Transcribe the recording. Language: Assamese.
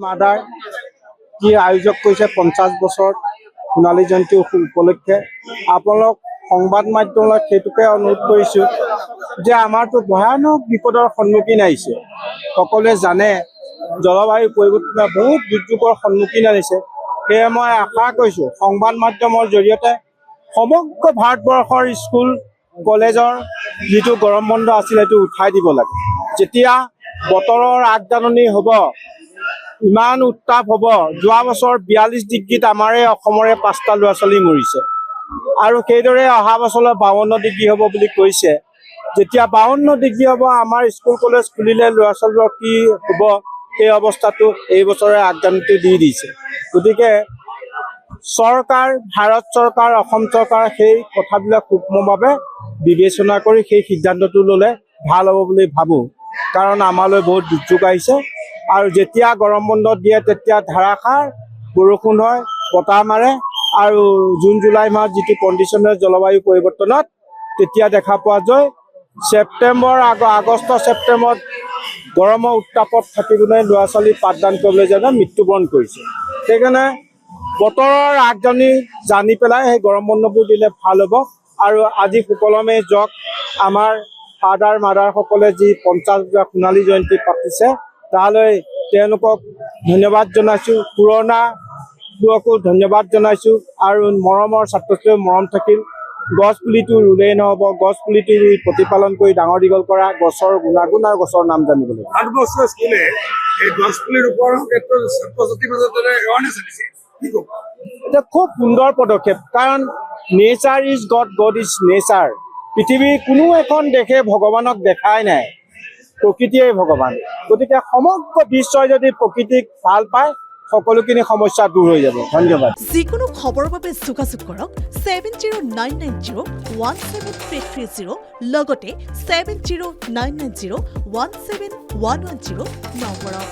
মাদাৰ যি আয়োজক কৰিছে 50 বছৰ সোণালী জয়ন্তী উপলক্ষে আপোনালোক সংবাদ মাধ্যমলৈ সেইটোকে অনুৰোধ কৰিছোঁ যে আমাৰতো ভয়ানক বিপদৰ সন্মুখীন আহিছে। সকলোৱে জানে জলবায়ু পৰিৱৰ্তনে বহুত দুৰ্যোগৰ সন্মুখীন আনিছে। সেয়ে মই আশা কৰিছোঁ সংবাদ মাধ্যমৰ জৰিয়তে সমগ্ৰ ভাৰতবৰ্ষৰ স্কুল কলেজৰ যিটো গৰম বন্ধ আছিল সেইটো উঠাই দিব লাগে। যেতিয়া বতৰৰ আগজাননী হ'ব, ইমান উত্তাপ হ'ব, যোৱা বছৰ 42 ডিগ্ৰীত আমাৰে অসমৰে 5টা ল'ৰা ছোৱালী মৰিছে আৰু সেইদৰে অহা বছৰলৈ 52 ডিগ্ৰী হ'ব বুলি কৈছে। যেতিয়া 52 ডিগ্ৰী হ'ব, আমাৰ স্কুল কলেজ খুলিলে ল'ৰা ছোৱালীৰ কি হ'ব, সেই অৱস্থাটো এই বছৰে আগজাননী দি দিছে। গতিকে চৰকাৰ, ভাৰত চৰকাৰ, অসম চৰকাৰ সেই কথাবিলাক সূক্ষ্মভাৱে বিবেচনা কৰি সেই সিদ্ধান্তটো ল'লে ভাল হ'ব বুলি ভাবোঁ। কাৰণ আমালৈ বহুত দুৰ্যোগ আহিছে আৰু যেতিয়া গৰম বন্ধ দিয়ে তেতিয়া ধাৰাসাৰ বৰষুণ হয়, বতাহ মাৰে আৰু জুন জুলাই মাহত যিটো কণ্ডিশ্যনেল জলবায়ু পৰিৱৰ্তনত তেতিয়া দেখা পোৱা যায় ছেপ্টেম্বৰ আগষ্ট ছেপ্টেম্বৰত গৰমৰ উত্তাপত থাকিবলৈ ল'ৰা ছোৱালী পাঠদান কৰিবলৈ যাওঁতে মৃত্যুবৰণ কৰিছে। সেইকাৰণে বতৰৰ আগজাননী জানি পেলাই সেই গৰম বন্ধবোৰ দিলে ভাল হ'ব। আৰু আজি সুকলমে যাওক আমাৰ ফাদাৰ মাদাৰসকলে যি 50 সোণালী জয়ন্তী পাতিছে তালৈ তেওঁলোকক ধন্যবাদ জনাইছোঁ, পুৰণাবোৰকো ধন্যবাদ জনাইছোঁ আৰু মৰমৰ ছাত্ৰ ছাত্ৰীৰ মৰম থাকিল। গছ পুলিটো ৰুলেই নহ'ব, গছ পুলিটো ৰুই প্ৰতিপালন কৰি ডাঙৰ দীঘল কৰা, গছৰ গুণাগুণ আৰু গছৰ নাম জানিব লাগিব। ভাৰতবৰ্ষৰ স্কুলে এই গছ পুলি ৰোপণৰ ক্ষেত্ৰত ছাত্ৰ ছাত্ৰীৰ মাজত এৱাৰনেছ আনিছে, কি ক'ব? এটা খুব সুন্দৰ পদক্ষেপ, কাৰণ nature is god, god is nature. পৃথিৱীৰ কোনো এখন দেশে ভগৱানক দেখাই নাই, প্ৰকৃতিয়েই ভগৱান। গতিকে সমগ্ৰ বিশ্বই যদি প্ৰকৃতিক ভাল পায় সকলোখিনি সমস্যা দূৰ হৈ যাব। ধন্যবাদ। যিকোনো খবৰৰ বাবে যোগাযোগ কৰক 7099017330 লগতে 7099017110 নম্বৰত।